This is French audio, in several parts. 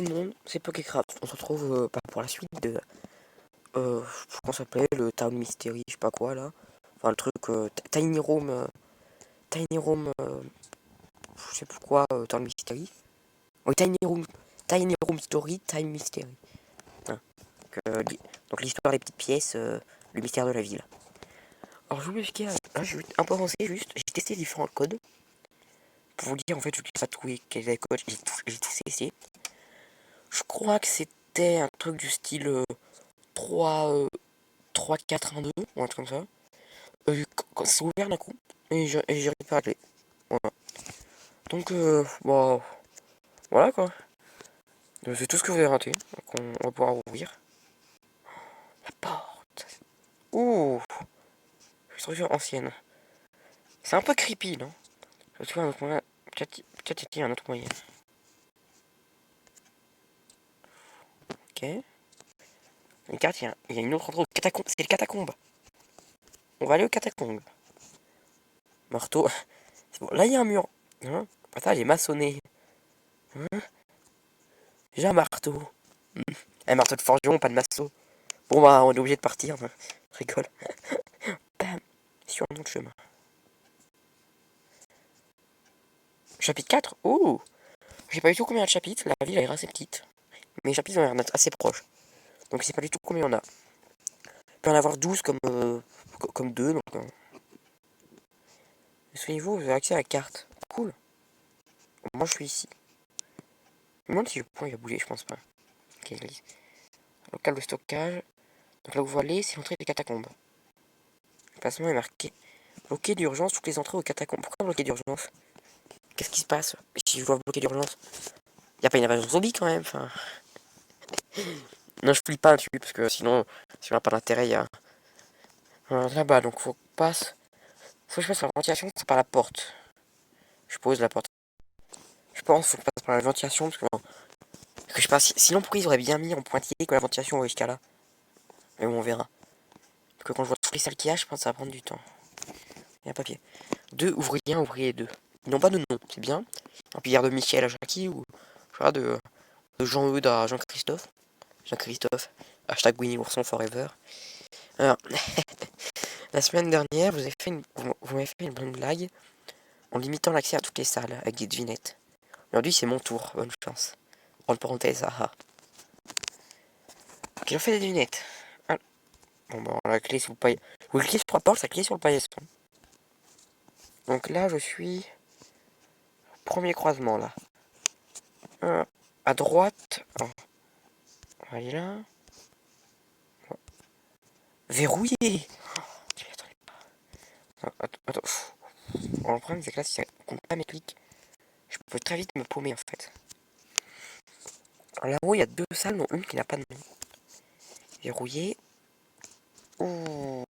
tout le monde, c'est Pokécraft. On se retrouve pour la suite de... comment ça s'appelait, le Town Mystery, je sais pas quoi là. Enfin le truc Tiny Room... Tiny Room... je sais plus quoi, Town Mystery. Oui, Tiny Room Story, Time Mystery. Hein. Donc l'histoire des petites pièces, le mystère de la ville. Alors je voulais expliquer, là je vais un peu avancer juste, j'ai testé différents codes. Pour vous dire en fait, je n'ai pas trouvé quel est le code, j'ai tous essayé. Je crois que c'était un truc du style 3, 3, 4, 1, 2, ou un truc comme ça. Quand c'est ouvert d'un coup, et j'ai récupéré la clé. Voilà. Donc, bon, voilà quoi. C'est tout ce que vous avez raté. Donc, on va pouvoir ouvrir. La porte. Ouh, structure ancienne. C'est un peu creepy, non? Parce que peut-être il y a un autre moyen. Ok. Une carte, il y a une autre endroit. C'est le catacombe. On va aller au catacombe. Marteau. Bon, là, il y a un mur. Hein? Attends, il est maçonné. Hein? J'ai un marteau. Un marteau de forgeron, pas de maçon. Bon, bah, on est obligé de partir. Hein. Je rigole. Bam. Sur un autre chemin. Chapitre 4. Oh, je sais pas du tout combien de chapitres. La ville a l'air assez petite. Mais les chapitres ont l'air d'être assez proches. Donc, je sais pas du tout combien on a. Il peut en avoir 12 comme 2. Donc, souvenez-vous, vous avez accès à la carte. Cool. Moi, je suis ici. Je me demande si le point il a bougé, je pense pas. Ok, je lis. Local de stockage. Donc là où vous allez, c'est l'entrée des catacombes. Le placement est marqué. Bloqué d'urgence, toutes les entrées aux catacombes. Pourquoi bloqué d'urgence? Qu'est-ce qui se passe si je dois bloquer d'urgence? Y a pas une invasion zombie quand même, enfin. Non, je flippe pas dessus parce que sinon on n'a pas d'intérêt. Y a... Là-bas, donc faut que je passe. Faut que je passe par la ventilation, c'est par la porte. Je pose la porte. Je pense faut que je passe par la ventilation parce que je passe. Sinon, pourquoi ils auraient bien mis en pointillé que la ventilation va jusqu'à là? Mais bon, on verra. Parce que quand je vois tous les salles qu'il y a, je pense que ça va prendre du temps. Il y a un papier. 2 ouvriers, 1 ouvrier 2. Ils n'ont pas de nom, c'est bien. Un puis de Michel à Jackie ou je sais pas, de Jean-Eudes à Jean-Christophe. Jean-Christophe. Hashtag Winnie Ourson Forever. Alors, la semaine dernière, vous m'avez fait une bonne blague en limitant l'accès à toutes les salles avec des devinettes. Aujourd'hui, c'est mon tour. Bonne chance. Entre parenthèses, haha. Ok, j'en fais des devinettes. Ah. Bon, bah, la clé sur le paillasson. Vous cliquez sur la porte, ça clique sur le paillasson. Donc là, je suis. Premier croisement, là. À droite. Oh. On va aller là. Verrouillé. Je m'y attendais pas. Attends. Le problème, c'est que là, si ça compte pas mes clics, je peux très vite me paumer en fait. Alors là-haut, il y a 2 salles, dont une qui n'a pas de nom. Verrouillé. Ouh.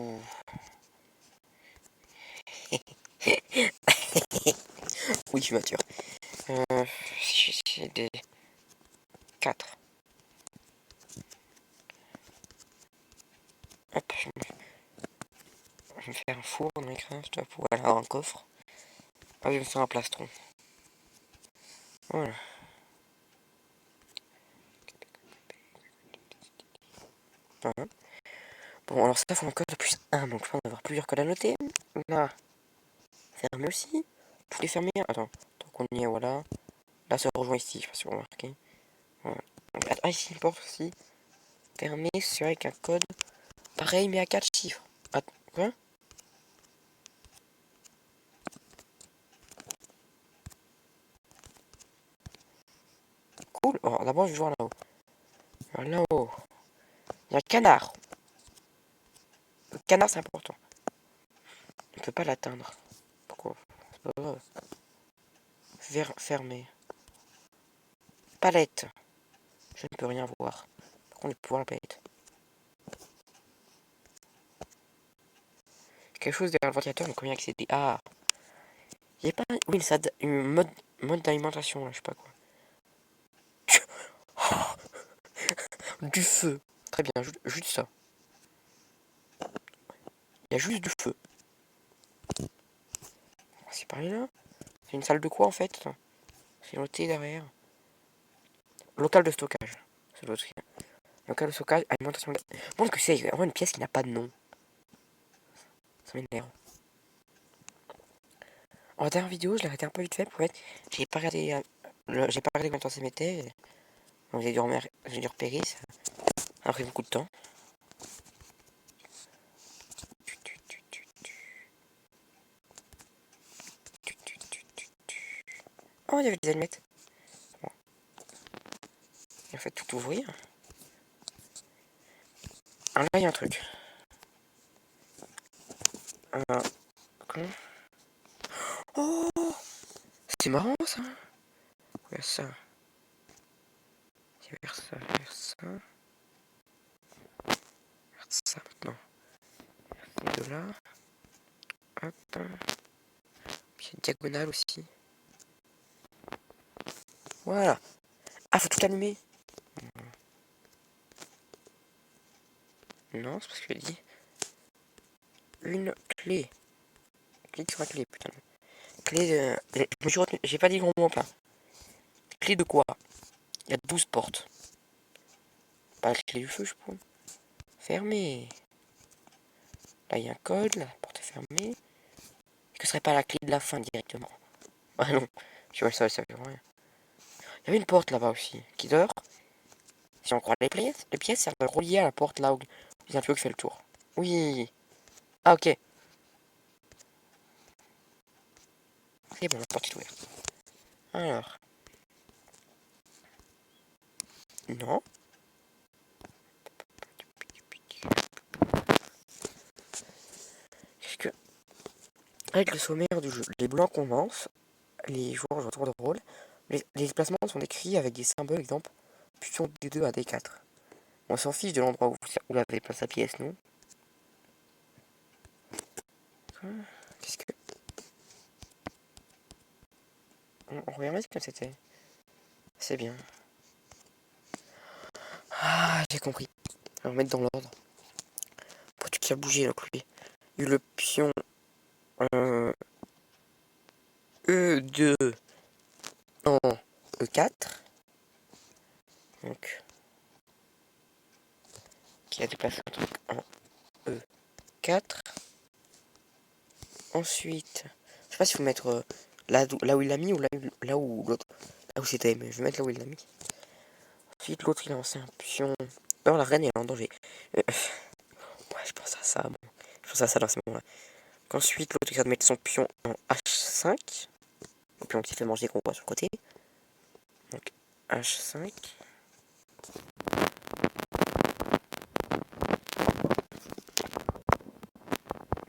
Oui, je suis mature. C'est des 4. Hop, je vais me faire un four dans l'écran, pour aller avoir un coffre. Ah, je vais me faire un plastron. Voilà. Voilà. Bon, alors ça, faut un code de plus 1, donc je pense avoir plusieurs codes à noter. Là, fermé aussi. Tout est fermé. Attends, donc on y est, voilà. Là, ça rejoint ici, je sais pas si vous remarquez. Voilà. Ah, ici, une porte aussi. Fermé, c'est avec un code. Pareil, mais à 4 chiffres. Attends, quoi? Cool. Alors, d'abord, je vais voir là-haut. Là-haut. Il y a un canard. Le canard, c'est important. On ne peut pas l'atteindre. Pourquoi? C'est pas grave. Fermé. Palette. Je ne peux rien voir. Par contre, je peux voir la palette. Quelque chose derrière le ventilateur, mais comment y accéder? Ah. Il n'y a pas une mode d'alimentation, là, je sais pas quoi. Du feu. Très bien, juste ça. Il y a juste du feu. C'est par là. C'est une salle de quoi, en fait? C'est noté derrière. Local de stockage. C'est l'autre. Local de stockage, alimentation. Montre que c'est vraiment une pièce qui n'a pas de nom. Ça m'énerve. En dernière vidéo, je l'ai arrêté un peu vite fait pour être. J'ai pas regardé. J'ai pas regardé combien de temps ça mettait. Donc j'ai dû repérer. Ça a pris beaucoup de temps. Oh, il y avait des allumettes. Bon. Il a fait tout ouvrir. Alors là, il y a un truc. Oh, c'est marrant ça. Ouais, ça. C'est vers ça, vers ça. Vers ça maintenant. Et de là. Hop. Puis une diagonale aussi. Voilà. Ah, faut tout allumer. Non, c'est parce que j'ai dit. Une clé. Clique sur la clé, putain. Clé de... Je me suis retenu. J'ai pas dit gros mot plein. Clé de quoi? Il y a 12 portes. Pas la clé du feu, je pense. Fermé. Là, il y a un code. La porte est fermée. Que serait pas la clé de la fin directement? Ah non. Je vois ça fait rien. Il y avait une porte là-bas aussi. Qui dort. Si on croit les pièces servent reliées à la porte là où il y a un tuyau qui fait le tour. Oui. Ah, ok. C'est bon, la porte est ouverte. Alors. Non. Qu'est-ce que... Avec le sommaire du jeu, les blancs commencent, les joueurs jouent au tour de rôle. Les déplacements sont décrits avec des symboles, exemple, pion D2 à D4. On s'en fiche de l'endroit où vous avez placé la pièce, non? Qu'est-ce que... On regardait comme c'était. C'est bien. Ah, j'ai compris. On va remettre dans l'ordre. Pourquoi tu as bougé là, lui? Il y a eu le pion E2 en E4. Donc, qui a déplacé un truc en E4. Ensuite, je sais pas s'il faut mettre là où il l'a mis ou là où l'autre. Là où c'était, mais je vais mettre là où il l'a mis. Ensuite, l'autre il a lancé un pion. Non, la reine est en danger. Ouais, je pense à ça. Bon. Je pense à ça dans ce moment-là. Ensuite, l'autre il va mettre son pion en H5. Le pion qui fait manger qu'on voit sur le côté. Donc, H5.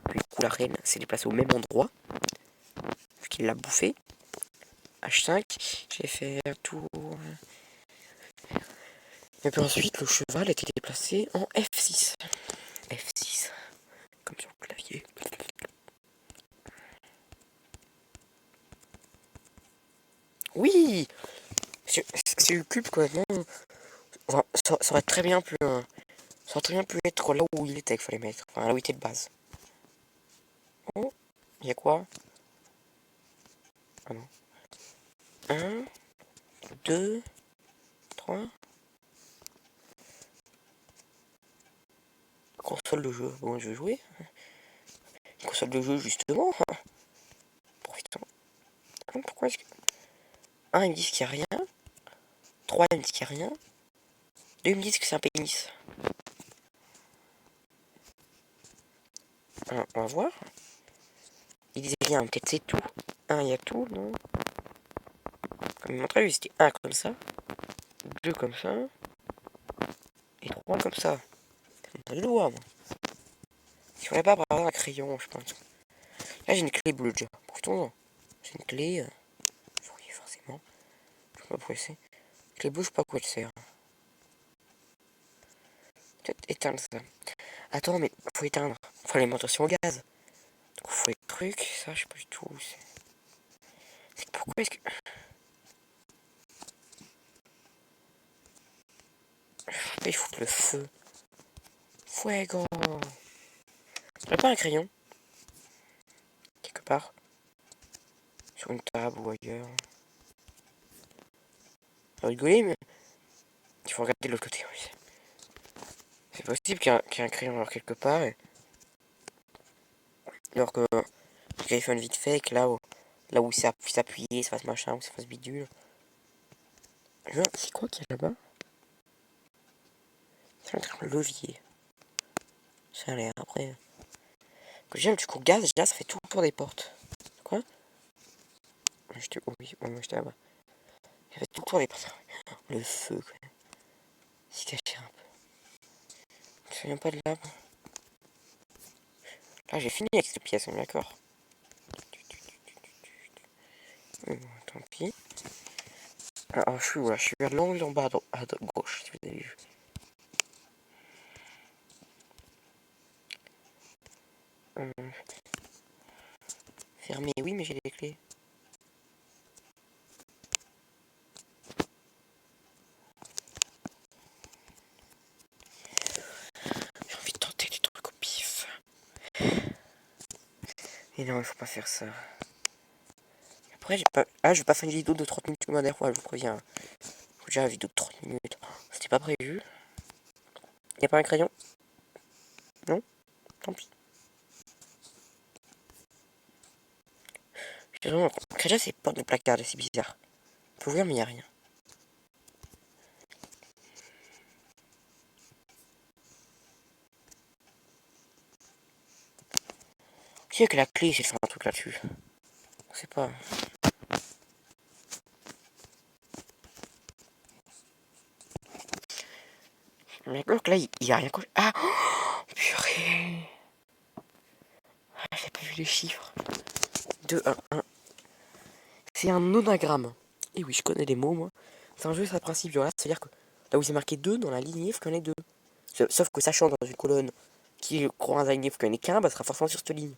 Puis, du coup, la reine s'est déplacée au même endroit. Vu qu'il l'a bouffé. H5. J'ai fait un tour. Et puis ensuite, le cheval a été déplacé en F6. F6. Comme sur le clavier. Oui! C'est le cube quoi. Non, ça aurait très bien pu. Ça aurait très bien pu être là où il était qu'il fallait mettre. Enfin, là où il était de base. Oh, il y a quoi? Ah non. 1, 2, 3. Console de jeu. Bon, je vais jouer. Une console de jeu, justement. Profitons. Pourquoi est-ce que. 1, ils me disent qu'il n'y a rien. 3, ils me disent qu'il n'y a rien. 2, ils me disent que c'est un pénis. On va voir. Ils disaient rien, peut-être c'est tout. 1, il y a tout, non? Comme il montrait, c'était 1 comme ça. 2 comme ça. Et 3 comme ça. On a le doigt, moi. Si on n'avait pas par hasard un crayon, je pense. Là, j'ai une clé bleue déjà. Profitons-en. J'ai une clé. Oui, forcément. Je sais pas pourquoi c'est. Clé bleue, je sais pas à quoi elle sert. Peut-être éteindre ça. Attends, mais faut éteindre. Faut l'alimentation au gaz. Donc, faut les trucs. Ça, je sais pas du tout. C'est pourquoi est-ce que. Il faut le feu. Fuego. J'aurais pas un crayon. Quelque part. Sur une table ou ailleurs. Vous rigolez, mais il faut regarder de l'autre côté. Oui. C'est possible qu'il y ait un crayon alors quelque part. Alors que j'ai fait une vite fait que là où ça puisse appuyer, ça fasse machin, ou ça fasse bidule. C'est quoi qu'il y a là-bas? C'est un levier. Ça a l'air après. Que j'aime du coup gaz, déjà ça fait tout le tour des portes. Quoi? Oui, j'étais là-bas. Ça fait tout le tour des portes. Le feu, quoi. C'est caché un peu. Je me souviens pas de là. Là j'ai fini avec cette pièce, on est d'accord. Tant pis. Alors je suis où là? Je suis vers l'angle en bas à gauche, si vous avez vu. Fermé, oui, mais j'ai les clés. J'ai envie de tenter des trucs au pif. Et non, il faut pas faire ça. Après, j'ai pas. Ah, je vais pas faire une vidéo de 30 minutes comme la dernière fois, je vous préviens. Faut déjà une vidéo de 30 minutes. C'était pas prévu. Y'a pas un crayon? Non? Tant pis. Déjà, c'est pas de placard, c'est bizarre. Faut ouvrir, mais y'a rien. Si, que la clé, j'ai fait un truc là-dessus. Je sais pas. Mais donc là, il y a rien. Ah! Oh, purée! Ah, j'ai pas vu les chiffres. 2, 1, 1. C'est un onagramme. Et oui, je connais les mots, moi. C'est un jeu sur le principe du reste, c'est-à-dire que là où c'est marqué 2 dans la lignée, il faut qu'il y en ait 2. Sauf que sachant dans une colonne qui croise la lignée, il faut qu'il n'y en ait qu'un, bah ça sera forcément sur cette ligne.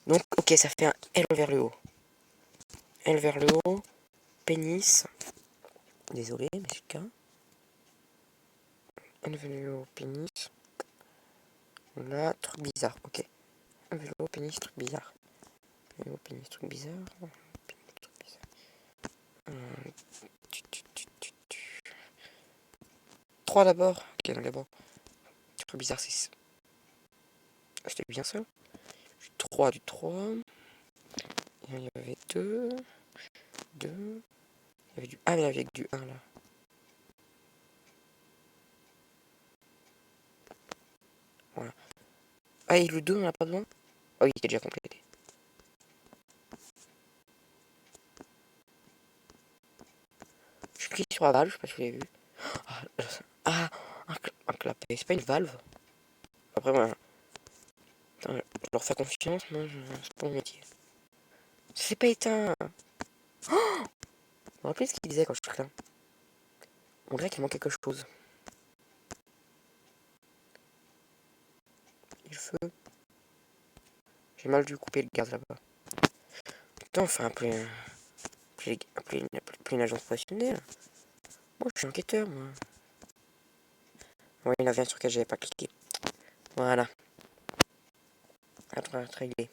Donc, ok, ça fait un L vers le haut. L vers le haut, pénis. Désolé, mais c'est le cas. L vers le haut, pénis. Là, truc bizarre, ok. L vers le haut, pénis, truc bizarre. L vers le haut, pénis, truc bizarre. Pénis, truc bizarre. 3 d'abord. Ok, donc d'abord. Truc bizarre, c'est. C'était bien ça. 3 du 3. Il y avait 2. 2. Il y avait du. Ah, mais il y avait du 1 là. Voilà. Ah, et le 2, on n'a pas besoin? Ah oui, il était déjà complété. Je clique sur la valve, je sais pas si vous avez vu. Ah, un clapet, c'est pas une valve. Après, moi, attends, je leur fais confiance, moi, c'est pas mon métier. C'est pas éteint. Je me rappelle ce qu'il disait quand je suis là. On dirait qu'il manque quelque chose. Et le feu. J'ai mal dû couper le gaz là-bas. Putain, enfin, appeler une agence professionnelle. Moi, je suis enquêteur, moi. Ouais, il y en avait un sur lequel j'avais pas cliqué. Voilà. Attends, réglé.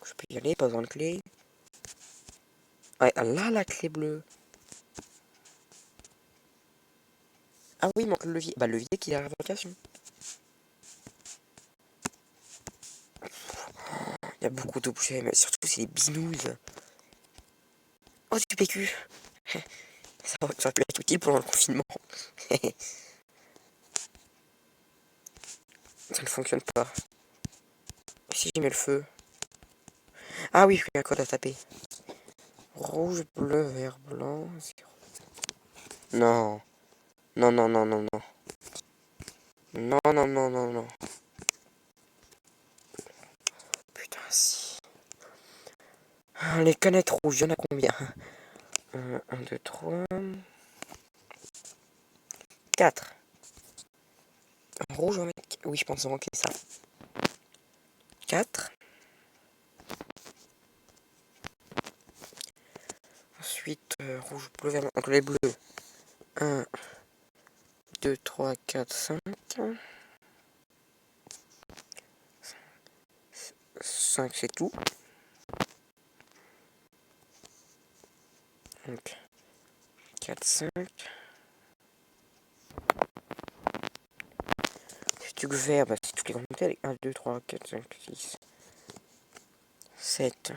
Je peux y aller, pas besoin de clé. Ouais, là, la clé bleue. Ah oui, il manque le levier. Bah, le levier qui est à la révocation. Il y a beaucoup d'objets, mais surtout, c'est des binouses. Oh, du PQ. Ça aurait pu être utile pendant le confinement. Ça ne fonctionne pas. Si j'y mets le feu. Ah oui, il y a un code à taper. Rouge, bleu, vert, blanc. Non. Non, non, non, non, non. Non, non, non, non, non. Putain, si. Les canettes rouges, il y en a combien? 1, 2, 3. 4. Rouge, on va mettre. Oui, je pense manquer ça. 4. Ensuite, rouge, bleu, vert, donc les bleus. 1, 2, 3, 4, 5. 5, c'est tout. Donc, 4, 5. Si tu veux faire, bah, c'est toutes les grandes montées avec 1, 2, 3, 4, 5, 6, 7,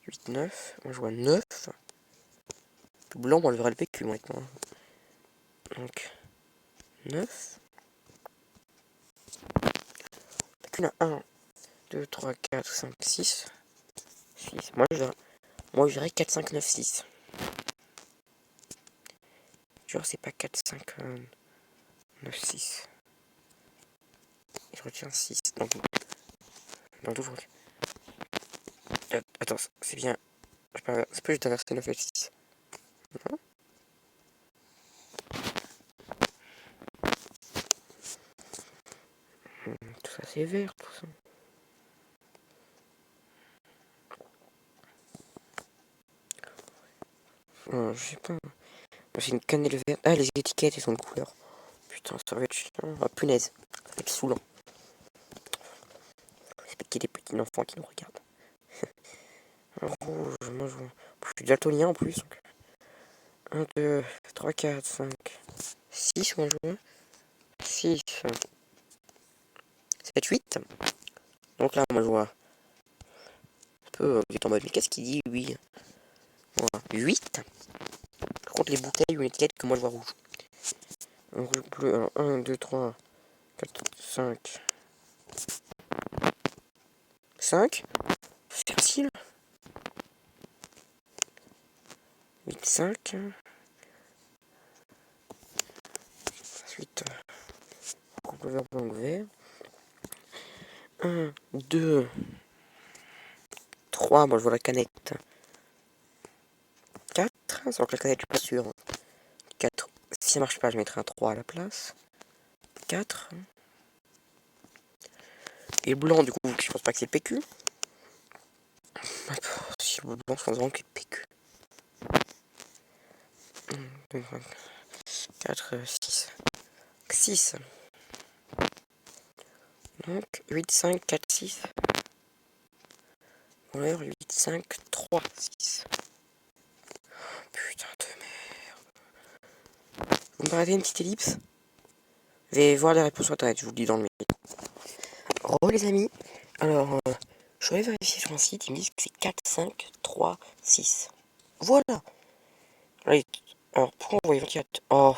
8, 9. Moi je vois 9. Le blanc, on enlèvera le PQ maintenant. Donc 9. PQ, on a 1, 2, 3, 4, 5, 6. 6. Moi je dirais 4, 5, 9, 6. Genre c'est pas 4, 5, 9, 6. Et je retiens 6. Dans le double. Attends, c'est bien. C'est pas juste inverser 9 et 6. Non. Tout ça c'est vert, tout ça. Je sais pas. C'est une cannelle verte. Ah, les étiquettes, elles sont de couleur. Putain, ça va être chiant. Ah, punaise. Ça va être saoulant. C'est peut-être qu'il y a des petits enfants qui nous regardent. Rouge, moi je vois. Je suis daltonien en plus. 1, 2, 3, 4, 5, 6, moi je vois. 6, 7, 8. Donc là, moi je vois. Un peu, vous êtes en mode, mais qu'est-ce qu'il dit, oui? Voilà, 8. Par contre, les bouteilles ou les étiquettes que moi je vois rouge. Rouge bleu, alors 1, 2, 3, 4, 5. 5. C'est facile. 8, 5. Ensuite, couple vert, blanc, vert. 1, 2, 3. Moi je vois la canette. 4. Sans que la canette, je suis pas sûr. 4. Si ça marche pas, je mettrai un 3 à la place. 4. Et le blanc, du coup, je pense pas que c'est le PQ. Si le blanc, je pense vraiment que c'est le PQ. 1, 2, 3, 4, 6. 6. Donc, 8, 5, 4, 6. Couleur 8, 5, 3, 6. Putain de merde. Vous me parlez une petite ellipse? Je vais voir les réponses sur internet, je vous le dis dans le micro. Re les amis. Alors, je vais vérifier sur un site, ils me disent que c'est 4, 5, 3, 6. Voilà. Allez, alors, pourquoi on voit 24? Oh,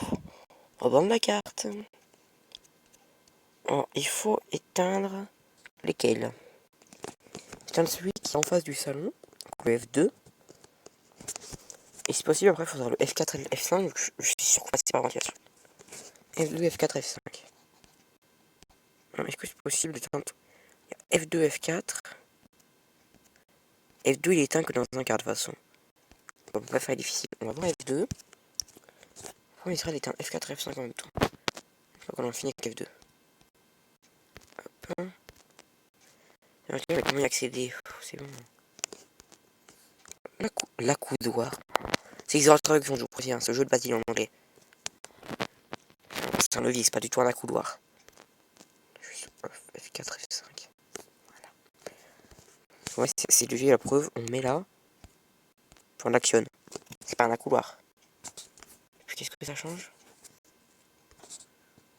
rebande la carte. Alors, il faut éteindre lesquels? Éteindre celui qui est en face du salon, donc le F2. Et si possible, après, il faudra le F4 et le F5. Je suis sûr qu'on passe par ventilation. F2, F4, F5. Est-ce que c'est possible d'éteindre F2, F4? F2, il est éteint que dans un quart de façon. On va pas faire difficile. On va voir F2. On essaiera d'éteindre F4 et F5 en même temps. Je crois qu'on en finit avec F2. Hop. Mais comment y accéder? C'est bon. L'accoudoir. C'est Xerox Traduction, je vous préviens. Ce jeu de base, il est en anglais. C'est un levier, c'est pas du tout un accoudoir. Juste F4, F5. Voilà. Ouais, c'est levier, la preuve. On met là. Puis on actionne. C'est pas un accoudoir. Puis qu'est-ce que ça change?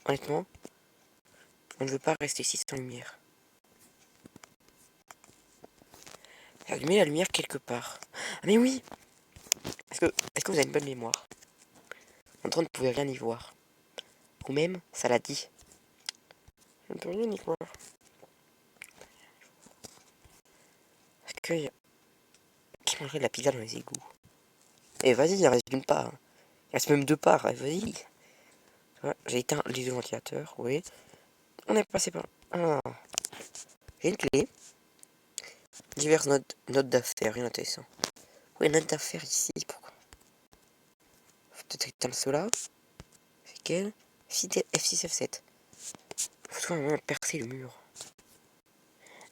Honnêtement, on ne veut pas rester ici sans lumière. Allumer la lumière quelque part. Ah mais oui! Est-ce que vous avez une bonne mémoire? En train de pouvez rien y voir. Ou même, ça l'a dit. Je ne peux rien y voir. Est-ce qu'il y a... Qui mangerait de la pizza dans les égouts? Eh vas-y, il en reste une part. Il reste même deux parts, vas-y. J'ai éteint les deux ventilateurs, oui. On est passé par... Ah. J'ai une clé. Diverses notes d'affaires, rien d'intéressant. Oui, notes d'affaires ici, pourquoi? Faut peut-être éteindre cela. C'est quel? F6, F7. Faut trouver un moyen de percer le mur.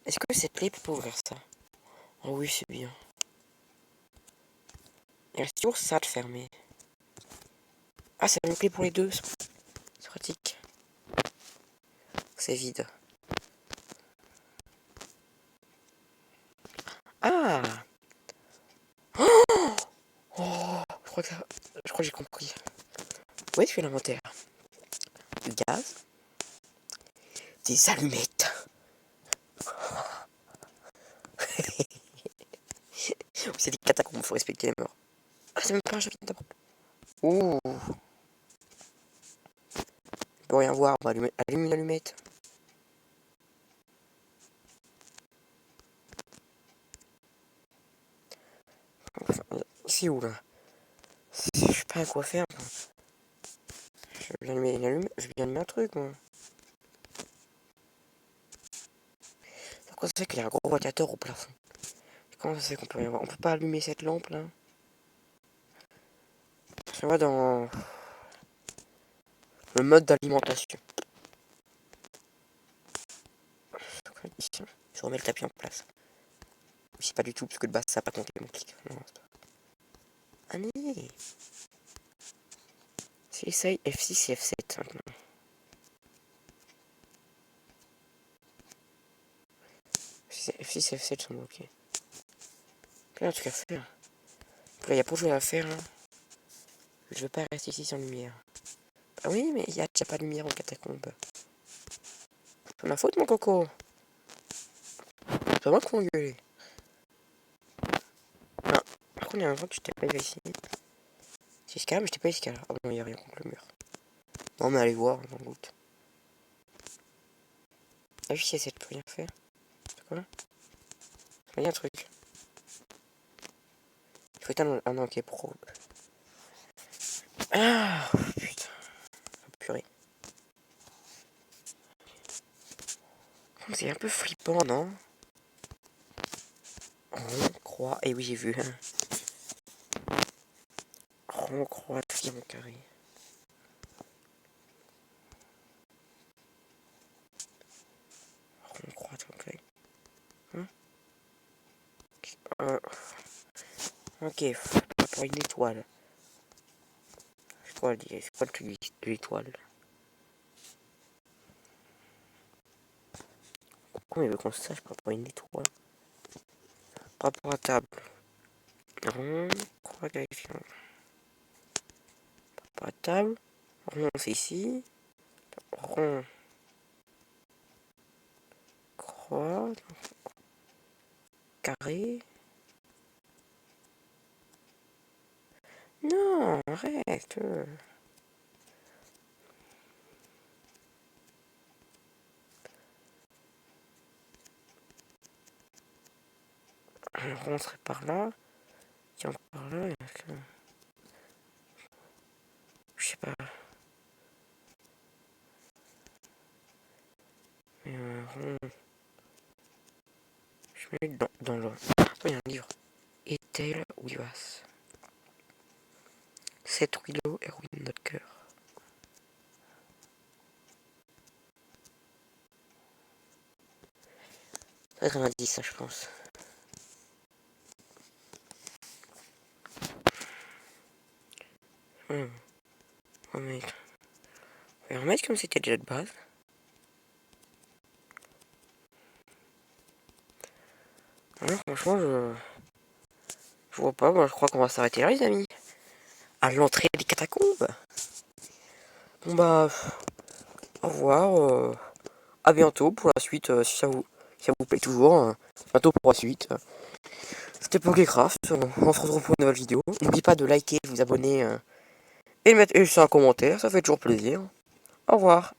Est-ce que cette clé peut ouvrir ça? Oh oui, c'est bien. Il reste toujours ça de fermer. Ah, c'est une clé pour les deux. C'est pratique. C'est vide. Ah! Oh! crois que j'ai compris. Oui, je fais l'inventaire. Du gaz. Des allumettes. C'est des catacombes, faut respecter les morts. Ah, c'est même pas un chapitre d'abord. Ouh. Je peux rien voir, on va allumer une allumette. Enfin, c'est où là? Je sais pas à quoi faire. Je viens allumer une allumette, je viens allumer un truc moi. Pourquoi ça fait qu'il y a un gros radiateur au plafond? Comment ça se fait qu'on peut rien voir? On peut pas allumer cette lampe là? Je vois dans le mode d'alimentation. Je remets le tapis en place. C'est pas du tout parce que de base ça a pas compté mon clic. Non, c'est pas. Allez. J'essaye F6 et F7 maintenant. F6 et F7 sont bloqués. Plein de trucs à faire. Là, il y a pour jouer à faire. Hein. Je veux pas rester ici sans lumière. Ah oui, mais il y a déjà pas de lumière en catacombe. C'est ma faute, mon coco. C'est pas moi qui m'engueuler. Non. Par contre, il y a un moment que je t'ai pas eu ici. C'est ce cas, mais je t'ai pas eu ce cas là. Ah bon, il y a rien contre le mur. Non, mais allez voir, on en doute. Ah, juste si elle peut rien faire. C'est quoi? Il y a un truc. Il faut éteindre un ok pro. Ah, putain. Oh, purée. C'est un peu flippant, non? Rond, croix. Eh oui, j'ai vu. Rond, croix, triangle, carré. Rond, croix, triangle. Hein? Ok, pas pour une étoile. C'est quoi le truc de l'étoile? Pourquoi il veut qu'on sache par rapport à une étoile? Par rapport à table. Rond, croix, carré, triangle. Par rapport à table. Rond, c'est ici. Rond. Croix. Carré. Non, arrête. Un rond serait par là. Tiens, par là. Je sais pas. Mais un rond. Je mets dans le. Oh, il y a un livre. Ethel Wivas. 7 Willow, héroïne de notre cœur. Ça va être un indice, ça, je pense. On va mettre. On va remettre comme c'était déjà de base. Alors, franchement, je vois pas. Moi, je crois qu'on va s'arrêter là, les amis. À l'entrée des catacombes. Bon, bah. Au revoir. À bientôt pour la suite, si ça vous plaît toujours. Bientôt pour la suite. C'était Pokécraft. On se retrouve pour une nouvelle vidéo. N'oubliez pas de liker, de vous abonner et de mettre un commentaire. Ça fait toujours plaisir. Au revoir.